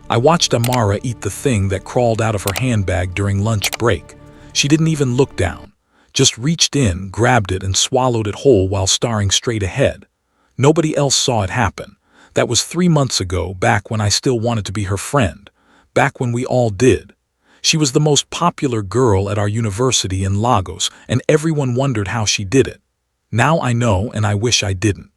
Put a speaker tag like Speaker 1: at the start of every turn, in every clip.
Speaker 1: I watched Amara eat the thing that crawled out of her handbag during lunch break. She didn't even look down, just reached in, grabbed it, and swallowed it whole while staring straight ahead. Nobody else saw it happen. That was 3 months ago, back when I still wanted to be her friend, back when we all did. She was the most popular girl at our university in Lagos, and everyone wondered how she did it. Now I know, and I wish I didn't.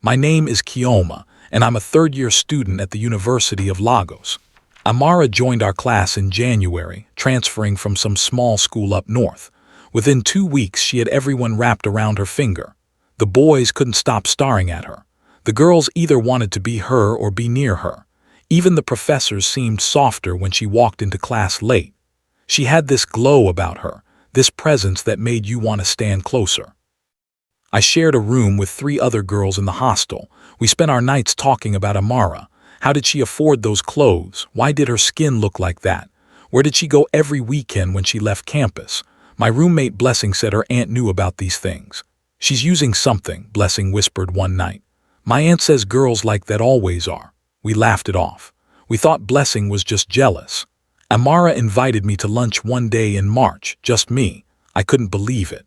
Speaker 1: My name is Chioma, and I'm a third-year student at the University of Lagos. Amara joined our class in January, transferring from some small school up north. Within 2 weeks, she had everyone wrapped around her finger. The boys couldn't stop staring at her. The girls either wanted to be her or be near her. Even the professors seemed softer when she walked into class late. She had this glow about her, this presence that made you want to stand closer. I shared a room with 3 other girls in the hostel. We spent our nights talking about Amara. How did she afford those clothes? Why did her skin look like that? Where did she go every weekend when she left campus? My roommate Blessing said her aunt knew about these things. She's using something, Blessing whispered one night. My aunt says girls like that always are. We laughed it off. We thought Blessing was just jealous. Amara invited me to lunch one day in March, just me. I couldn't believe it.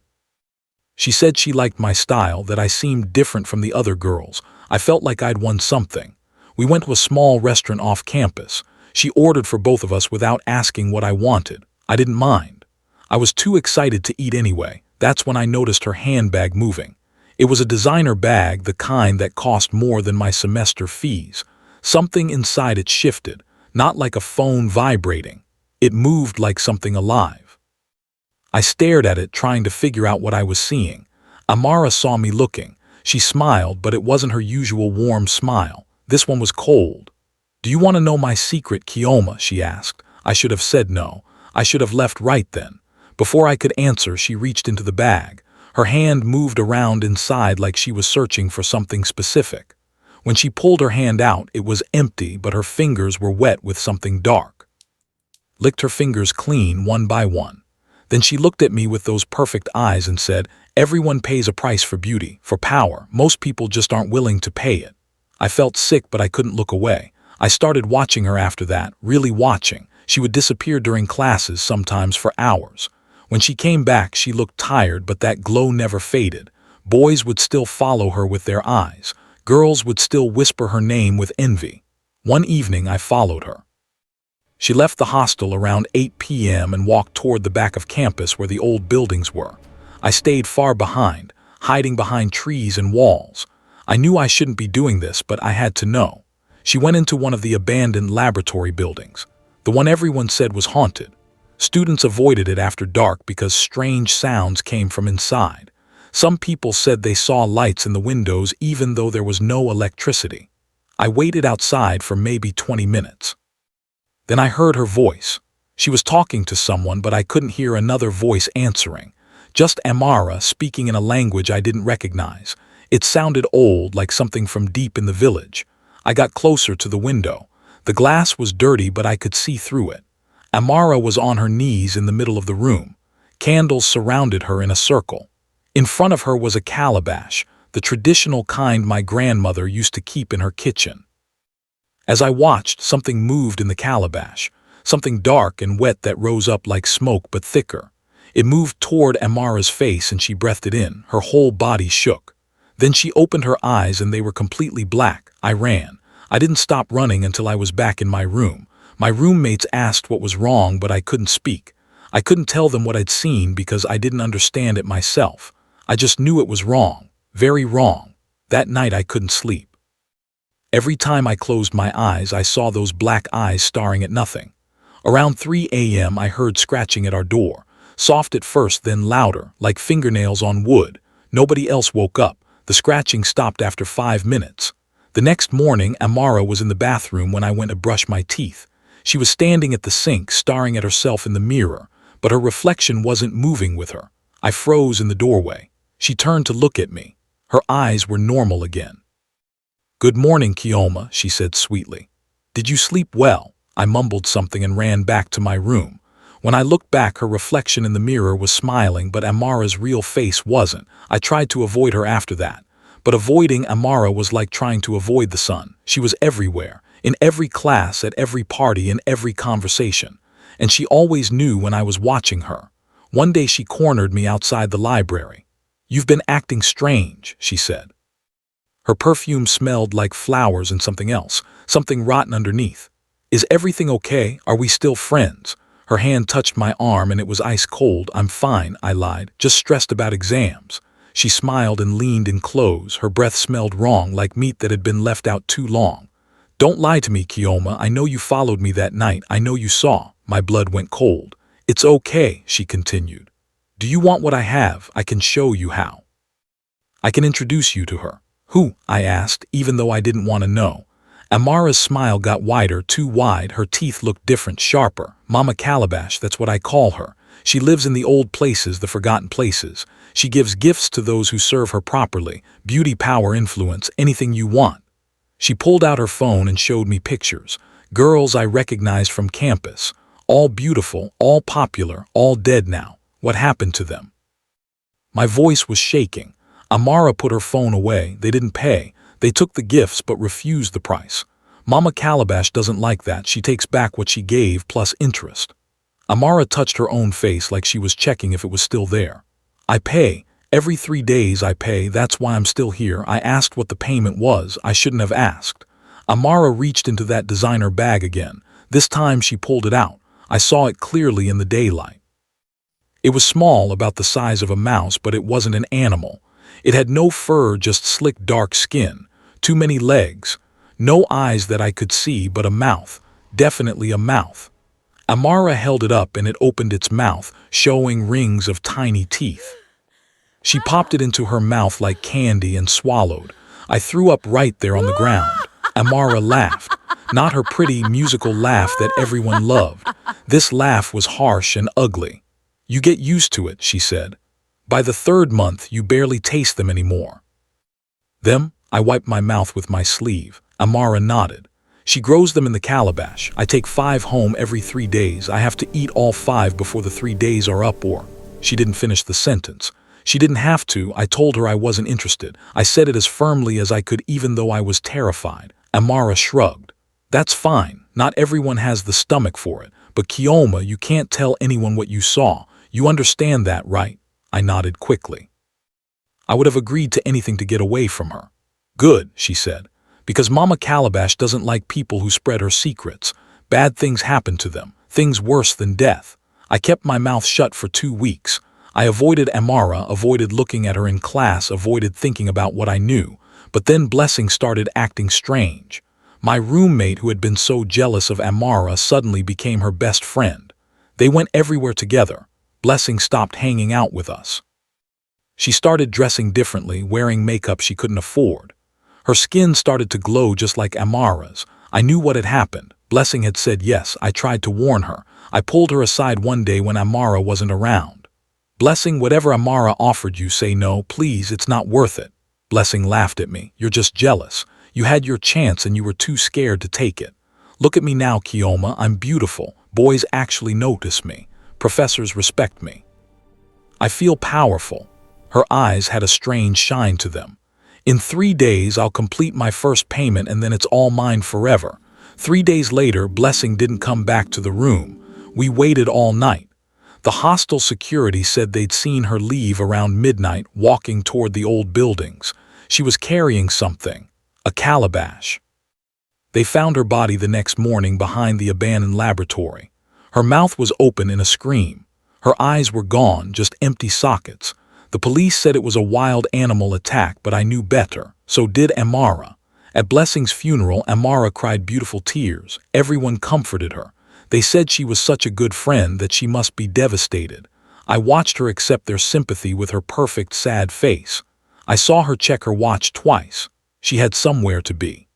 Speaker 1: She said she liked my style, that I seemed different from the other girls. I felt like I'd won something. We went to a small restaurant off campus. She ordered for both of us without asking what I wanted. I didn't mind. I was too excited to eat anyway. That's when I noticed her handbag moving. It was a designer bag, the kind that cost more than my semester fees. Something inside it shifted, not like a phone vibrating. It moved like something alive. I stared at it, trying to figure out what I was seeing. Amara saw me looking. She smiled, but it wasn't her usual warm smile. This one was cold. "Do you want to know my secret, Chioma?" she asked. I should have said no. I should have left right then. Before I could answer, she reached into the bag. Her hand moved around inside like she was searching for something specific. When she pulled her hand out, it was empty, but her fingers were wet with something dark. Licked her fingers clean, one by one. Then she looked at me with those perfect eyes and said, "Everyone pays a price for beauty, for power. Most people just aren't willing to pay it." I felt sick, but I couldn't look away. I started watching her after that, really watching. She would disappear during classes, sometimes for hours. When she came back, she looked tired, but that glow never faded. Boys would still follow her with their eyes. Girls would still whisper her name with envy. One evening, I followed her. She left the hostel around 8 p.m. and walked toward the back of campus where the old buildings were. I stayed far behind, hiding behind trees and walls. I knew I shouldn't be doing this, but I had to know. She went into one of the abandoned laboratory buildings, the one everyone said was haunted. Students avoided it after dark because strange sounds came from inside. Some people said they saw lights in the windows even though there was no electricity. I waited outside for maybe 20 minutes. Then I heard her voice. She was talking to someone, but I couldn't hear another voice answering. Just Amara speaking in a language I didn't recognize. It sounded old, like something from deep in the village. I got closer to the window. The glass was dirty, but I could see through it. Amara was on her knees in the middle of the room. Candles surrounded her in a circle. In front of her was a calabash, the traditional kind my grandmother used to keep in her kitchen. As I watched, something moved in the calabash, something dark and wet that rose up like smoke but thicker. It moved toward Amara's face and she breathed it in. Her whole body shook. Then she opened her eyes and they were completely black. I ran. I didn't stop running until I was back in my room. My roommates asked what was wrong, but I couldn't speak. I couldn't tell them what I'd seen because I didn't understand it myself. I just knew it was wrong, very wrong. That night I couldn't sleep. Every time I closed my eyes, I saw those black eyes staring at nothing. Around 3 a.m. I heard scratching at our door. Soft at first, then louder, like fingernails on wood. Nobody else woke up. The scratching stopped after 5 minutes. The next morning, Amara was in the bathroom when I went to brush my teeth. She was standing at the sink, staring at herself in the mirror, but her reflection wasn't moving with her. I froze in the doorway. She turned to look at me. Her eyes were normal again. "Good morning, Chioma," she said sweetly. "Did you sleep well?" I mumbled something and ran back to my room. When I looked back, her reflection in the mirror was smiling, but Amara's real face wasn't. I tried to avoid her after that. But avoiding Amara was like trying to avoid the sun. She was everywhere. In every class, at every party, in every conversation. And she always knew when I was watching her. One day she cornered me outside the library. "You've been acting strange," she said. Her perfume smelled like flowers and something else, something rotten underneath. "Is everything okay? Are we still friends?" Her hand touched my arm and it was ice cold. "I'm fine," I lied, "just stressed about exams." She smiled and leaned in close. Her breath smelled wrong, like meat that had been left out too long. "Don't lie to me, Chioma. I know you followed me that night. I know you saw." My blood went cold. "It's okay," she continued. "Do you want what I have? I can show you how. I can introduce you to her." "Who?" I asked, even though I didn't want to know. Amara's smile got wider, too wide. Her teeth looked different, sharper. "Mama Calabash, that's what I call her. She lives in the old places, the forgotten places. She gives gifts to those who serve her properly. Beauty, power, influence, anything you want." She pulled out her phone and showed me pictures. Girls I recognized from campus. All beautiful, all popular, all dead now. What happened to them? My voice was shaking. Amara put her phone away. "They didn't pay. They took the gifts but refused the price. Mama Calabash doesn't like that. She takes back what she gave plus interest." Amara touched her own face like she was checking if it was still there. "I pay. Every 3 days I pay. That's why I'm still here. I asked what the payment was. I shouldn't have asked." Amara reached into that designer bag again. This time she pulled it out. I saw it clearly in the daylight. It was small, about the size of a mouse, but it wasn't an animal. It had no fur, just slick dark skin. Too many legs. No eyes that I could see, but a mouth. Definitely a mouth. Amara held it up and it opened its mouth, showing rings of tiny teeth. She popped it into her mouth like candy and swallowed. I threw up right there on the ground. Amara laughed. Not her pretty, musical laugh that everyone loved. This laugh was harsh and ugly. "You get used to it," she said. "By the 3rd month, you barely taste them anymore." "Them?" I wiped my mouth with my sleeve. Amara nodded. "She grows them in the calabash. I take 5 home every 3 days. I have to eat all 5 before the 3 days are up or—" She didn't finish the sentence. She didn't have to. I told her I wasn't interested. I said it as firmly as I could, even though I was terrified. Amara shrugged. "That's fine. Not everyone has the stomach for it. But Chioma, you can't tell anyone what you saw. You understand that, right?" I nodded quickly. I would have agreed to anything to get away from her. "Good," she said, "because Mama Calabash doesn't like people who spread her secrets. Bad things happen to them, things worse than death." I kept my mouth shut for 2 weeks. I avoided Amara, avoided looking at her in class, avoided thinking about what I knew. But then Blessing started acting strange. My roommate, who had been so jealous of Amara, suddenly became her best friend. They went everywhere together. Blessing stopped hanging out with us. She started dressing differently, wearing makeup she couldn't afford. Her skin started to glow just like Amara's. I knew what had happened. Blessing had said yes. I tried to warn her. I pulled her aside one day when Amara wasn't around. "Blessing, whatever Amara offered you, say no, please, it's not worth it." Blessing laughed at me. "You're just jealous. You had your chance and you were too scared to take it. Look at me now, Chioma. I'm beautiful. Boys actually notice me. Professors respect me. I feel powerful." Her eyes had a strange shine to them. "In 3 days, I'll complete my first payment and then it's all mine forever." 3 days later, Blessing didn't come back to the room. We waited all night. The hostel security said they'd seen her leave around midnight, walking toward the old buildings. She was carrying something, a calabash. They found her body the next morning behind the abandoned laboratory. Her mouth was open in a scream. Her eyes were gone, just empty sockets. The police said it was a wild animal attack, but I knew better. So did Amara. At Blessing's funeral, Amara cried beautiful tears. Everyone comforted her. They said she was such a good friend that she must be devastated. I watched her accept their sympathy with her perfect, sad face. I saw her check her watch twice. She had somewhere to be.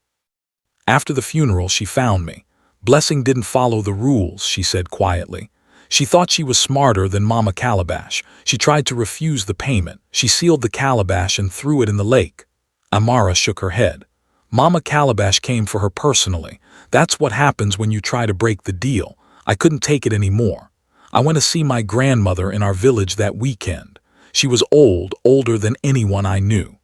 Speaker 1: After the funeral, she found me. "Blessing didn't follow the rules," she said quietly. She thought she was smarter than Mama Calabash. She tried to refuse the payment. She sealed the calabash and threw it in the lake. Amara shook her head. "Mama Calabash came for her personally. That's what happens when you try to break the deal. I couldn't take it anymore. I went to see my grandmother in our village that weekend. She was old, older than anyone I knew.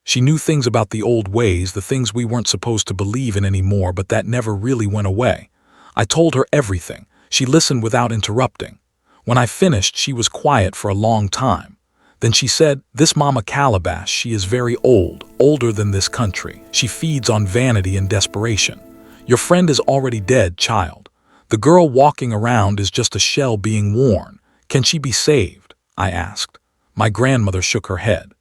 Speaker 1: She knew things about the old ways, the things we weren't supposed to believe in anymore, but that never really went away. I told her everything. She listened without interrupting. When I finished, she was quiet for a long time. Then she said, "This Mama Calabash, she is very old, older than this country. She feeds on vanity and desperation. Your friend is already dead, child. The girl walking around is just a shell being worn. Can she be saved?" I asked. My grandmother shook her head.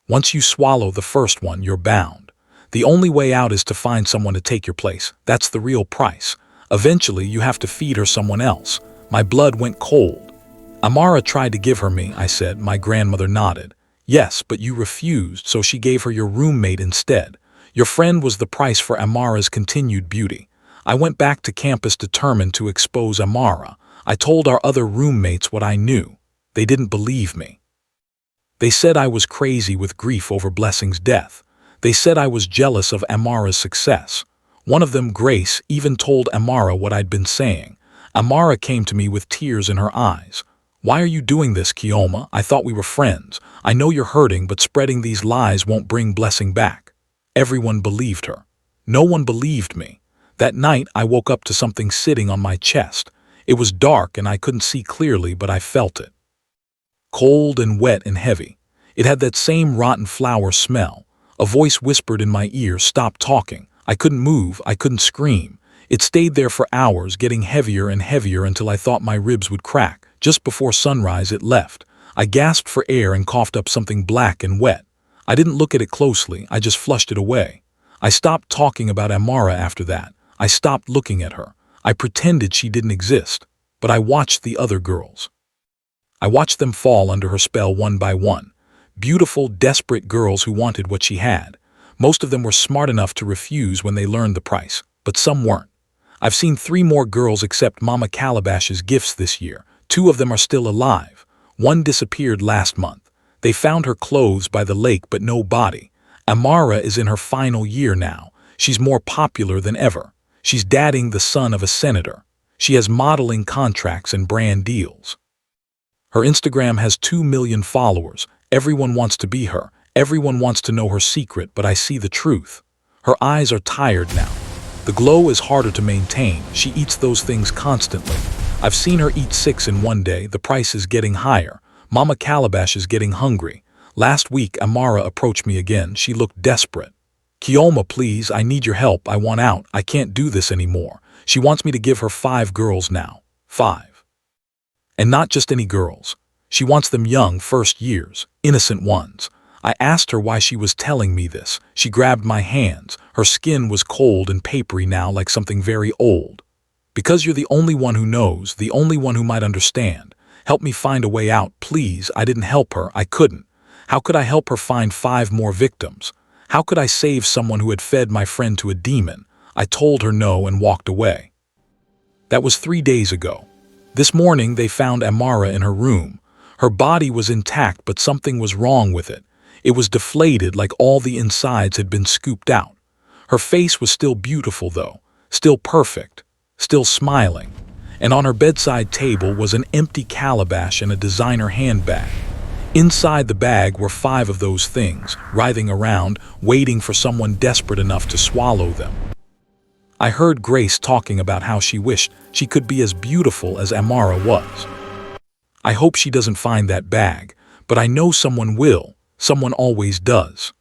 Speaker 1: "Once you swallow the first one, you're bound. The only way out is to find someone to take your place. That's the real price. Eventually, you have to feed her someone else." My blood went cold. "Amara tried to give her me," I said. My grandmother nodded. "Yes, but you refused, so she gave her your roommate instead. Your friend was the price for Amara's continued beauty. I went back to campus determined to expose Amara. I told our other roommates what I knew. They didn't believe me. They said I was crazy with grief over Blessing's death. They said I was jealous of Amara's success. One of them, Grace, even told Amara what I'd been saying. Amara came to me with tears in her eyes. "Why are you doing this, Chioma? I thought we were friends. I know you're hurting, but spreading these lies won't bring Blessing back." Everyone believed her. No one believed me. That night, I woke up to something sitting on my chest. It was dark and I couldn't see clearly, but I felt it. Cold and wet and heavy. It had that same rotten flower smell. A voice whispered in my ear, "Stop talking." I couldn't move, I couldn't scream. It stayed there for hours, getting heavier and heavier until I thought my ribs would crack. Just before sunrise, it left. I gasped for air and coughed up something black and wet. I didn't look at it closely, I just flushed it away. I stopped talking about Amara after that. I stopped looking at her. I pretended she didn't exist. But I watched the other girls. I watched them fall under her spell one by one. Beautiful, desperate girls who wanted what she had. Most of them were smart enough to refuse when they learned the price, but some weren't. I've seen 3 more girls accept Mama Calabash's gifts this year. 2 of them are still alive. One disappeared last month. They found her clothes by the lake, but no body. Amara is in her final year now. She's more popular than ever. She's dating the son of a senator. She has modeling contracts and brand deals. Her Instagram has 2 million followers. Everyone wants to be her. Everyone wants to know her secret, but I see the truth. Her eyes are tired now. The glow is harder to maintain. She eats those things constantly. I've seen her eat 6 in one day. The price is getting higher. Mama Calabash is getting hungry. Last week, Amara approached me again. She looked desperate. "Chioma, please, I need your help. I want out. I can't do this anymore." She wants me to give her 5 girls now. 5. And not just any girls. She wants them young, first years, innocent ones. I asked her why she was telling me this. She grabbed my hands. Her skin was cold and papery now, like something very old. "Because you're the only one who knows, the only one who might understand. Help me find a way out, please." I didn't help her. I couldn't. How could I help her find 5 more victims? How could I save someone who had fed my friend to a demon? I told her no and walked away. That was 3 days ago. This morning, they found Amara in her room. Her body was intact, but something was wrong with it. It was deflated, like all the insides had been scooped out. Her face was still beautiful, though, still perfect, still smiling. And on her bedside table was an empty calabash and a designer handbag. Inside the bag were 5 of those things, writhing around, waiting for someone desperate enough to swallow them. I heard Grace talking about how she wished she could be as beautiful as Amara was. I hope she doesn't find that bag, but I know someone will. Someone always does.